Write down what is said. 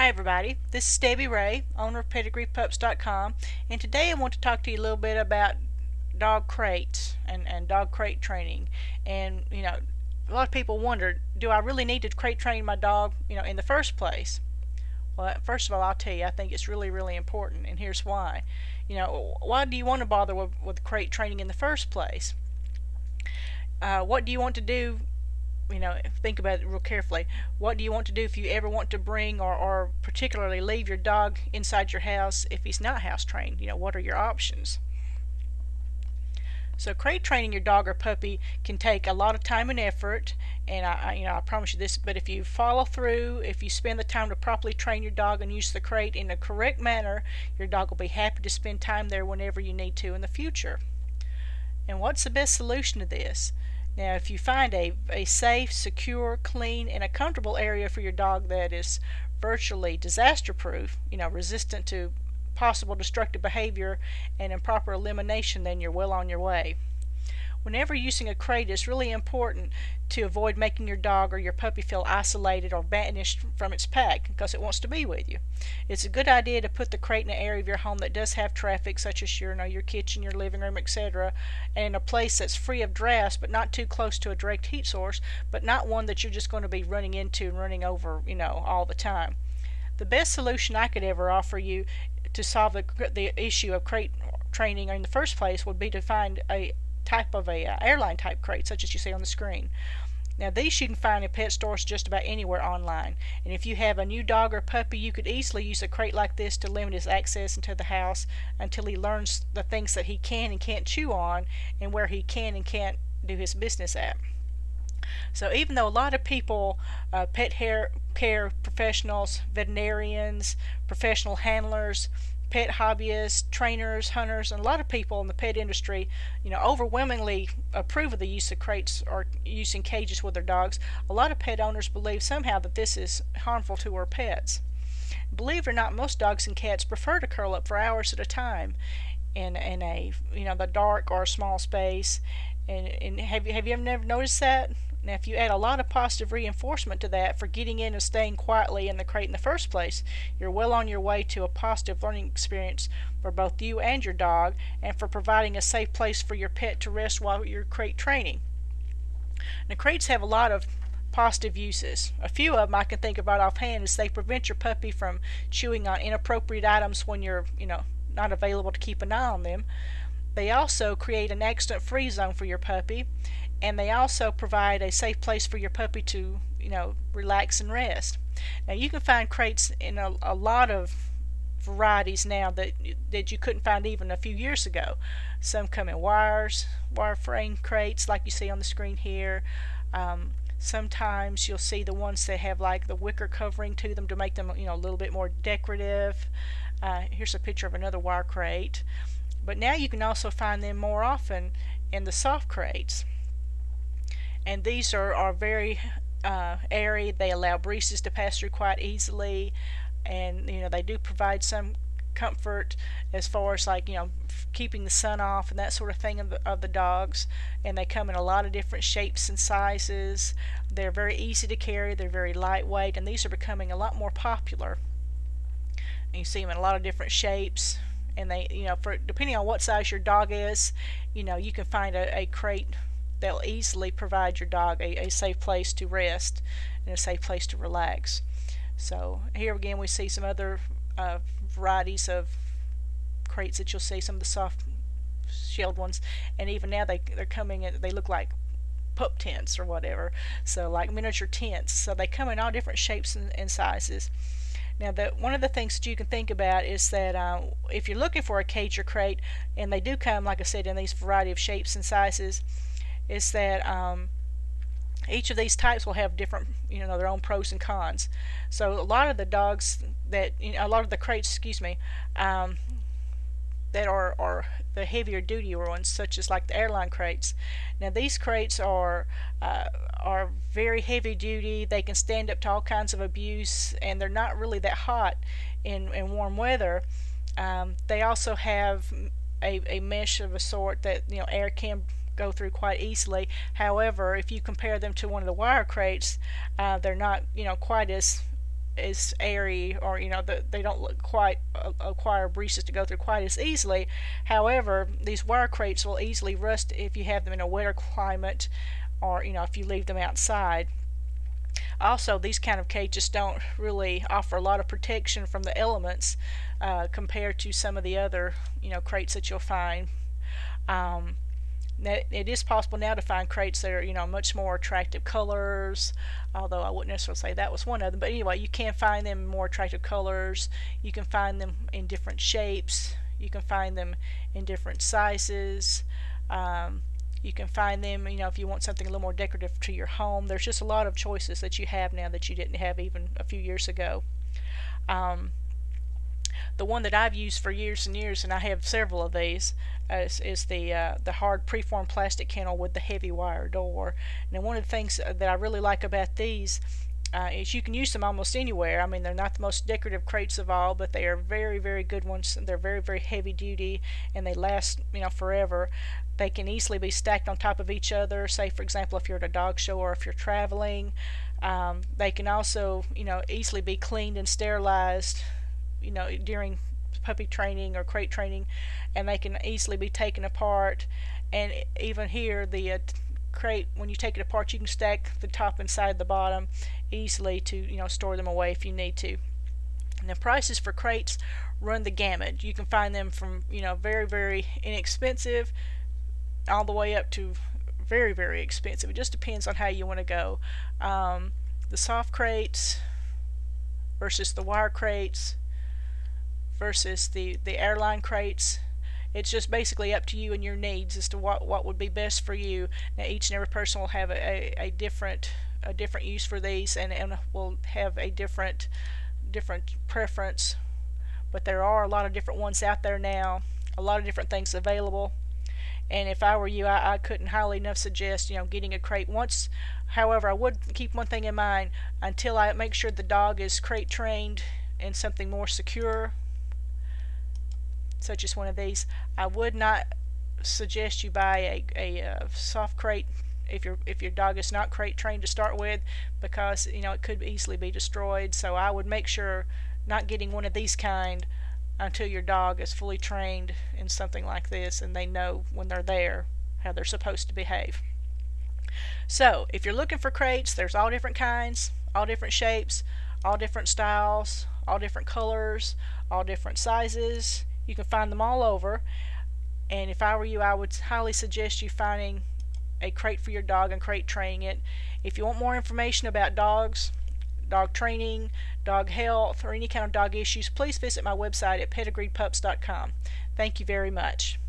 Hi everybody, this is Debbie Ray, owner of PedigreePups.com, and today I want to talk to you a little bit about dog crates and dog crate training. And a lot of people wonder, do I really need to crate train my dog in the first place? Well, first of all, I'll tell you, I think it's really important, and here's why. Why do you want to bother with crate training in the first place? What do you want to do? Think about it real carefully. What do you want to do if you ever want to bring or particularly leave your dog inside your house if he's not house trained? What are your options? So crate training your dog or puppy can take a lot of time and effort, and I promise you this, but if you follow through, if you spend the time to properly train your dog and use the crate in the correct manner, your dog will be happy to spend time there whenever you need to in the future. And what's the best solution to this? Now, if you find a safe, secure, clean, and a comfortable area for your dog that is virtually disaster-proof, resistant to possible destructive behavior and improper elimination, then you're well on your way. Whenever using a crate, it's really important to avoid making your dog or your puppy feel isolated or banished from its pack because it wants to be with you. It's a good idea to put the crate in an area of your home that does have traffic, such as your kitchen, your living room, etc., and in a place that's free of drafts but not too close to a direct heat source, but not one that you're just going to be running into and running over, all the time. The best solution I could ever offer you to solve the issue of crate training in the first place would be to find a type of a airline type crate such as you see on the screen. Now these you can find in pet stores just about anywhere online, and if you have a new dog or puppy, you could easily use a crate like this to limit his access into the house until he learns the things that he can and can't chew on and where he can and can't do his business at. So even though a lot of people, pet care professionals, veterinarians, professional handlers, pet hobbyists, trainers, hunters, and a lot of people in the pet industry, overwhelmingly approve of the use of crates or using cages with their dogs, a lot of pet owners believe somehow that this is harmful to our pets. Believe it or not, most dogs and cats prefer to curl up for hours at a time in a the dark or a small space. And have you ever never noticed that? Now, if you add a lot of positive reinforcement to that for getting in and staying quietly in the crate in the first place, you're well on your way to a positive learning experience for both you and your dog, and for providing a safe place for your pet to rest while you're crate training. Now, crates have a lot of positive uses. A few of them I can think about offhand is they prevent your puppy from chewing on inappropriate items when you're, not available to keep an eye on them. They also create an accident-free zone for your puppy, and they also provide a safe place for your puppy to, relax and rest. Now you can find crates in a lot of varieties now that you couldn't find even a few years ago. Some come in wire frame crates like you see on the screen here. Sometimes you'll see the ones that have like the wicker covering to them to make them a little bit more decorative. Here's a picture of another wire crate. But now you can also find them more often in the soft crates. And these are very airy. They allow breezes to pass through quite easily, and they do provide some comfort as far as keeping the sun off and that sort of thing of the dogs. And they come in a lot of different shapes and sizes. They're very easy to carry. They're very lightweight, and these are becoming a lot more popular. And you see them in a lot of different shapes. And they, depending on what size your dog is, you can find a crate that'll easily provide your dog a safe place to rest and a safe place to relax. So here again we see some other varieties of crates that you'll see, some of the soft shelled ones, and even now they're coming in, they look like pup tents or whatever, so like miniature tents. So they come in all different shapes and sizes. Now, one of the things that you can think about is that if you're looking for a cage or crate, and they do come, like I said, in these variety of shapes and sizes, is that each of these types will have different, their own pros and cons. So a lot of the dogs that, a lot of the crates, that are the heavier duty ones, such as like the airline crates. Now these crates are very heavy duty. They can stand up to all kinds of abuse, and they're not really that hot in warm weather. They also have a mesh of a sort that air can go through quite easily. However, if you compare them to one of the wire crates, they're not quite as as airy, or they don't look quite acquire breezes to go through quite as easily. However, these wire crates will easily rust if you have them in a wetter climate, or if you leave them outside. Also, these kind of cages don't really offer a lot of protection from the elements compared to some of the other crates that you'll find. It is possible now to find crates that are much more attractive colors, although I wouldn't necessarily say that was one of them. But anyway, you can find them in more attractive colors. You can find them in different shapes. You can find them in different sizes. You can find them, if you want something a little more decorative to your home. There's just a lot of choices that you have now that you didn't have even a few years ago. The one that I've used for years and years, and I have several of these, is the hard preformed plastic kennel with the heavy wire door. Now, one of the things that I really like about these is you can use them almost anywhere. I mean, they're not the most decorative crates of all, but they are very, very good ones. They're very, very heavy duty, and they last forever. They can easily be stacked on top of each other. Say, for example, if you're at a dog show or if you're traveling. They can also easily be cleaned and sterilized during puppy training or crate training, and they can easily be taken apart. And even here, the crate, when you take it apart, you can stack the top inside the bottom easily to store them away if you need to. And the prices for crates run the gamut. You can find them from very, very inexpensive all the way up to very, very expensive. It just depends on how you want to go. The soft crates versus the wire crates versus the airline crates. It's just basically up to you and your needs as to what would be best for you. Now, each and every person will have a different use for these, and will have a different preference. But there are a lot of different ones out there now, a lot of different things available. And if I were you, I couldn't highly enough suggest getting a crate once. However, I would keep one thing in mind: until I make sure the dog is crate trained in something more secure, such as one of these, I would not suggest you buy a soft crate if your dog is not crate trained to start with, because it could easily be destroyed. So I would make sure not getting one of these kind until your dog is fully trained in something like this and they know when they're there how they're supposed to behave. So if you're looking for crates, there's all different kinds, all different shapes, all different styles, all different colors, all different sizes. You can find them all over. And if I were you, I would highly suggest you finding a crate for your dog and crate training it. If you want more information about dogs, dog training, dog health, or any kind of dog issues, please visit my website at pedigreedpups.com. Thank you very much.